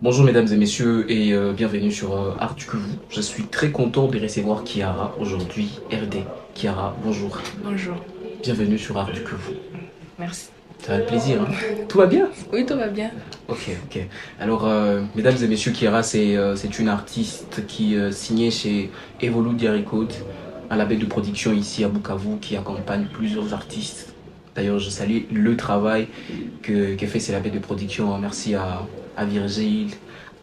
Bonjour mesdames et messieurs et bienvenue sur Art du Kouvou. Je suis très content de recevoir Kiara aujourd'hui, RD. Kiara, bonjour. Bonjour, Bienvenue sur Art du Kouvou. merci. Ça va le plaisir, hein? Tout va bien? Oui, tout va bien. Ok, ok. Alors, mesdames et messieurs, Kiara, c'est une artiste qui signait chez Evoludia Records, un label de production ici à Bukavu qui accompagne plusieurs artistes. D'ailleurs, je salue le travail que fait ces labels de production. Merci à Virgile,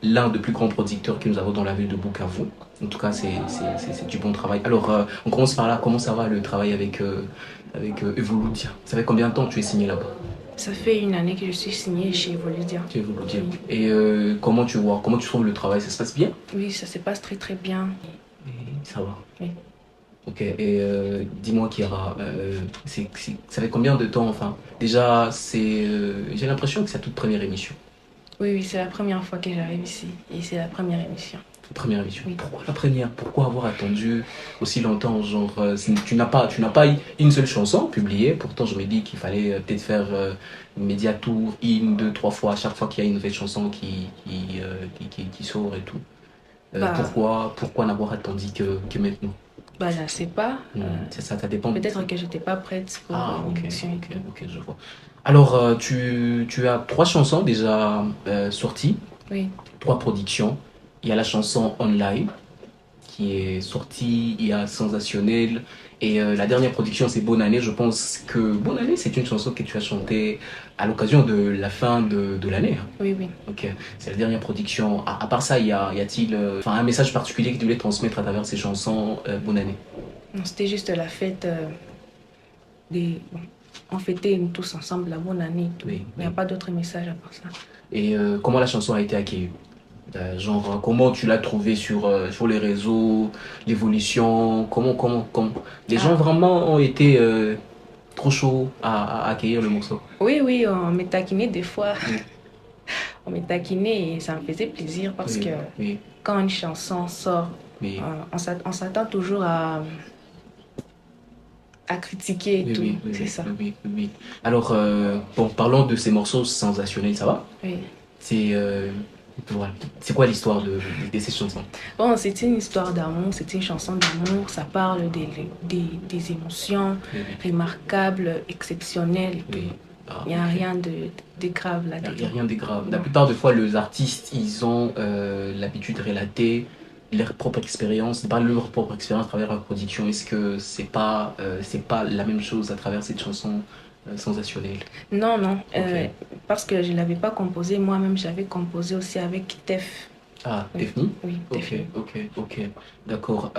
l'un des plus grands producteurs que nous avons dans la ville de Bukavu. En tout cas, c'est du bon travail. Alors, on commence par là. Comment ça va le travail avec Evoludia? Ça fait combien de temps que tu es signé là-bas? Ça fait une année que je suis signée chez Voludia. Chez Evoludia. Oui, Et comment tu vois, comment tu trouves le travail? Ça se passe bien? oui, ça se passe très très bien. Et ça va. Oui, Ok, et dis-moi Kiara, ça fait combien de temps enfin? Déjà, j'ai l'impression que c'est la toute première émission. oui, oui, c'est la première fois que j'arrive ici et c'est la première émission. Première émission. Oui. Pourquoi la première? Pourquoi avoir attendu aussi longtemps? Genre, tu n'as pas une seule chanson publiée. Pourtant, je me dis qu'il fallait peut-être faire une média tour, une, deux, trois fois, à chaque fois qu'il y a une nouvelle chanson qui sort et tout. Bah, Pourquoi n'avoir attendu que maintenant? je ne sais pas. C'est ça, ça dépend. Peut-être que je n'étais pas prête pour Ah, une ok, émission et ok, tout. ok, je vois. Alors, tu as trois chansons déjà sorties, Oui, trois productions. Il y a la chanson Online qui est sortie, il y a Sensationnel. Et la dernière production, c'est Bonne Année. Je pense que Bonne Année, c'est une chanson que tu as chantée à l'occasion de la fin de l'année, hein. oui, oui. Ok, c'est la dernière production. À part ça, y a-t-il un message particulier que tu voulais transmettre à travers ces chansons Bonne Année? Non, c'était juste la fête des... bon, on fêtait tous ensemble la bonne année et tout. Oui, Il n'y a oui. pas d'autre message à part ça. Et comment la chanson a été accueillie? Genre, comment tu l'as trouvé sur les réseaux, l'évolution, comment. Les gens Ah, vraiment ont été trop chauds à accueillir le morceau. oui, oui, on me taquinait des fois. Oui, On me taquinait et ça me faisait plaisir parce oui, que oui, quand une chanson sort, oui, on s'attend toujours à critiquer et oui, tout. oui, oui, C'est oui, ça. oui, oui, oui, oui. Alors, bon, parlons de ces morceaux sensationnels, ça va? Oui. C'est voilà. C'est quoi l'histoire de ces chansons? Bon, c'est une histoire d'amour, c'est une chanson d'amour. Ça parle des émotions Oui, oui, remarquables, exceptionnelles et tout. oui. Ah, Il n'y a ok. rien de grave Il n'y a là-dedans. rien de grave. La Non. plupart des fois, les artistes, ils ont l'habitude de relater leur propre expérience, pas leur propre expérience à travers leur production. Est-ce que c'est pas la même chose à travers cette chanson sensationnelle? Non, non, Ok. parce que je ne l'avais pas composé moi-même, j'avais composé aussi avec Tef. Ah, Oui, Daphne? oui, Ok, Tef. ok, ok. D'accord.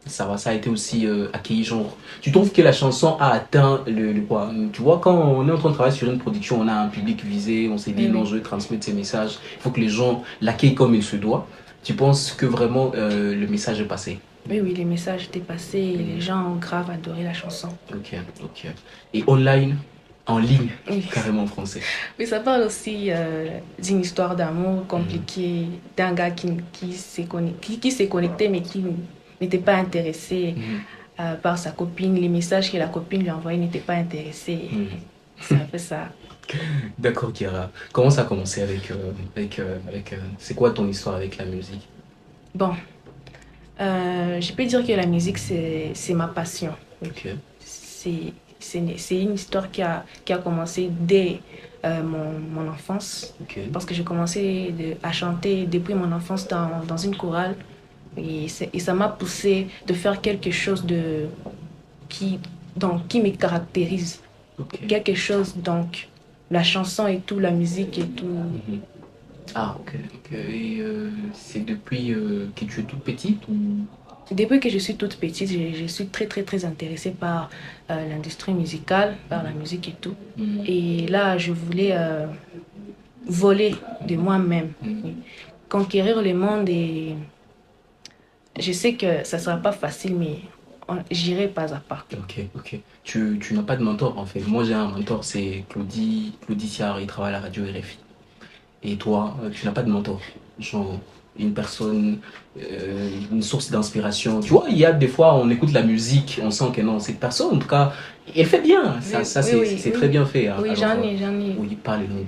Ça va, ça a été aussi accueilli, genre. Tu trouves que la chanson a atteint le quoi? Tu vois, quand on est en train de travailler sur une production, on a un public visé, on s'est dit Oui, non, oui. je vais transmettre ces messages, il faut que les gens l'accueillent comme il se doit. Tu penses que vraiment le message est passé? Oui, oui, les messages étaient passés et les Mhm. gens ont grave adoré la chanson. Ok, ok. Et online, en ligne, Oui. carrément en français. Oui, ça parle aussi d'une histoire d'amour Mhm. compliquée, d'un gars qui s'est connecté mais qui n'était pas intéressé Mhm. par sa copine. Les messages que la copine lui envoyait n'étaient pas intéressés. Mhm. C'est un peu ça. D'accord, Kira. Comment ça a commencé c'est quoi ton histoire avec la musique? Bon, je peux dire que la musique, c'est ma passion. Oui. Ok, C'est une histoire qui a commencé dès mon enfance. ok. Parce que j'ai commencé à chanter depuis mon enfance dans une chorale. Et ça m'a poussé de faire quelque chose qui, qui me caractérise. Ok. Quelque chose, donc, la chanson et tout, la musique et tout. Mhm. Ah, ok, ok. Et c'est depuis que tu es toute petite ou... Depuis que je suis toute petite, je suis très, très, très intéressée par l'industrie musicale, par la musique et tout. Mhm. Et là, je voulais voler de moi-même, Mhm. oui. Conquérir le monde et je sais que ça ne sera pas facile, mais j'irai pas à pas. Ok, ok. Tu n'as pas de mentor en fait. Moi j'ai un mentor, c'est Claudie Siard, il travaille à la radio RFI. Et toi, tu n'as pas de mentor. Genre une personne, une source d'inspiration. Tu vois, il y a des fois, on écoute la musique, on sent que non, cette personne, en tout cas, elle fait bien. Ça, Oui, ça oui, oui, c'est très oui. bien fait, hein. Oui, Alors, j'en ai, j'en ai. oui, parle-nous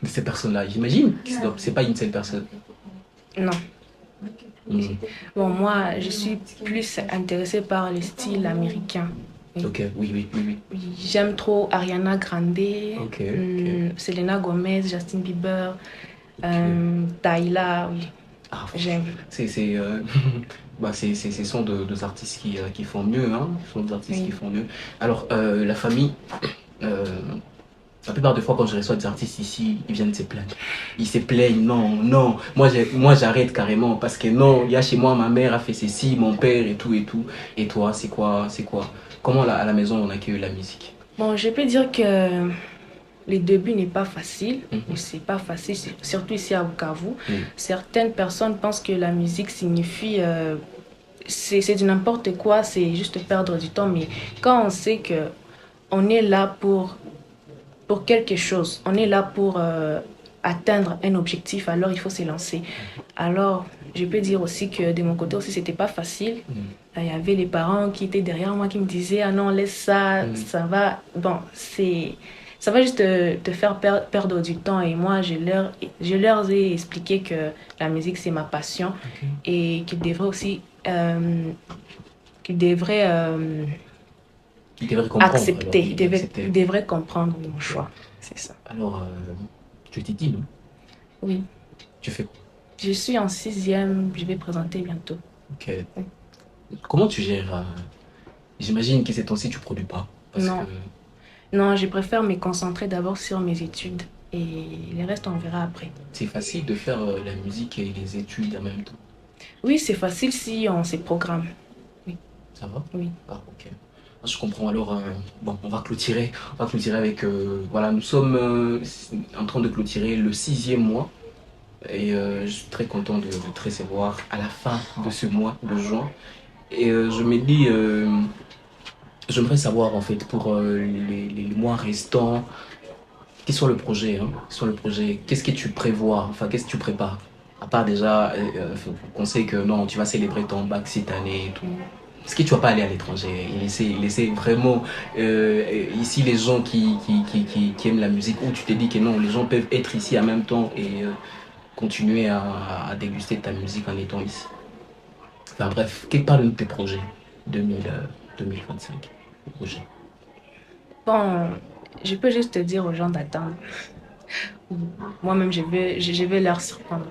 de ces personnes-là? J'imagine que c'est pas une seule personne. Non. Mhm. Bon, moi, je suis plus intéressée par le style américain. Oui. Ok, oui, oui, oui, oui. Oui, j'aime trop Ariana Grande, Ok, ok, Selena Gomez, Justin Bieber, ok. Tyla, oui, Ah, j'aime. c'est bah, ce sont deux artistes qui font mieux, hein. Ce sont des artistes qui Oui. font mieux. Alors, la famille, euh, la plupart des fois, quand je reçois des artistes ici, ils viennent se plaindre. Ils se plaignent, non, non. Moi, j'arrête carrément parce que non, il y a chez moi, ma mère a fait ceci, mon père et tout et tout. Et toi, c'est quoi, c'est quoi? Comment à la maison on accueille la musique? Bon, je peux dire que les débuts n'est pas facile. Mhm. C'est pas facile, surtout ici à Bukavu. Oui. Certaines personnes pensent que la musique signifie c'est du n'importe quoi, c'est juste perdre du temps. Mais quand on sait que on est là pour quelque chose, on est là pour atteindre un objectif, alors il faut se lancer. Alors, je peux dire aussi que de mon côté aussi, c'était pas facile. Mhm. Il y avait les parents qui étaient derrière moi qui me disaient, ah non, laisse ça, Mhm. ça va. Bon, ça va juste te faire perdre du temps. Et moi, je leur ai expliqué que la musique, c'est ma passion Ok. et qu'ils devraient aussi, qu'ils devraient Ils devraient comprendre, alors accepter, oui, accepter. ils devraient comprendre mon Ok. choix. C'est ça. Alors, tu t'es dit, non? Oui. Tu fais quoi? Je suis en sixième, je vais présenter bientôt. Ok. Comment tu gères j'imagine que ces temps-ci, tu produis pas. Parce que Non, non, je préfère me concentrer d'abord sur mes études et le reste, on verra après. c'est facile de faire la musique et les études en même temps. Oui, c'est facile si on se programme. Oui, Ça va? oui. Ah, ok. Ah, je comprends. Alors, bon, on va clôturer. On va clôturer avec. Voilà, nous sommes en train de clôturer le sixième mois. Et je suis très content de te recevoir à la fin de ce mois de juin. Et je me dis, j'aimerais savoir en fait pour les mois restants, quels sont le projet, hein? Quels sont le projet? Qu'est-ce que tu prévois? Enfin, qu'est-ce que tu prépares? À part déjà, qu'on sait que non, tu vas célébrer ton bac cette année et tout. Est-ce que tu vas pas aller à l'étranger et laisser vraiment ici les gens qui aiment la musique, ou tu te dis que non, les gens peuvent être ici en même temps et continuer à déguster ta musique en étant ici. Enfin bref, quel part de tes projets 2000, 2025? Projet. Bon, je peux juste te dire aux gens d'attendre. Moi-même, je vais leur surprendre.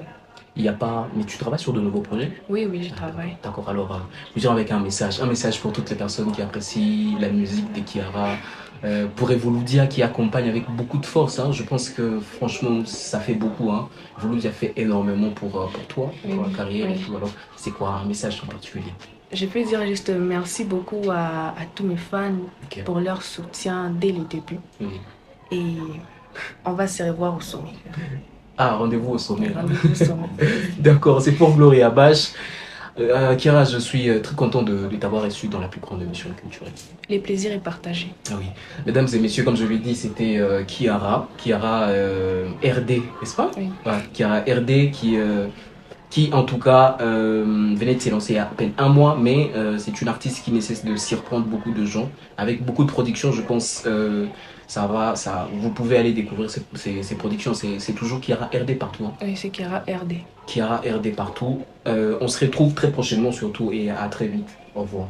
Il n'y a pas. Mais tu travailles sur de nouveaux projets? Oui, oui, je Ah, d'accord, travaille. d'accord. Alors, je viens avec un message pour toutes les personnes qui apprécient la musique de Kiara, pour Evoludia qui accompagne avec beaucoup de force, hein. Je pense que franchement, ça fait beaucoup, hein. Evoludia fait énormément pour toi, Oui, pour la carrière et oui. tout. Alors, c'est quoi un message en particulier? Je peux dire juste merci beaucoup à tous mes fans Ok. pour leur soutien dès le début. Oui. Et on va se revoir au sommet. Ah, rendez-vous au sommet, là. Rendez-vous au sommet. D'accord, c'est pour Gloria Bash. Kira, je suis très content de t'avoir reçu dans la plus grande émission culturelle. Le plaisir est partagé. Ah oui. Mesdames et messieurs, comme je l'ai dit, c'était Kiara RD, n'est-ce pas? Oui. Voilà, Kiara RD qui en tout cas venait de s'élancer il y a à peine un mois, mais c'est une artiste qui ne cesse de surprendre beaucoup de gens. Avec beaucoup de productions, je pense, vous pouvez aller découvrir ces productions. C'est toujours Kiara RD partout, hein. Oui, c'est Kira RD. Kiara RD partout. On se retrouve très prochainement surtout et à très vite. Au revoir.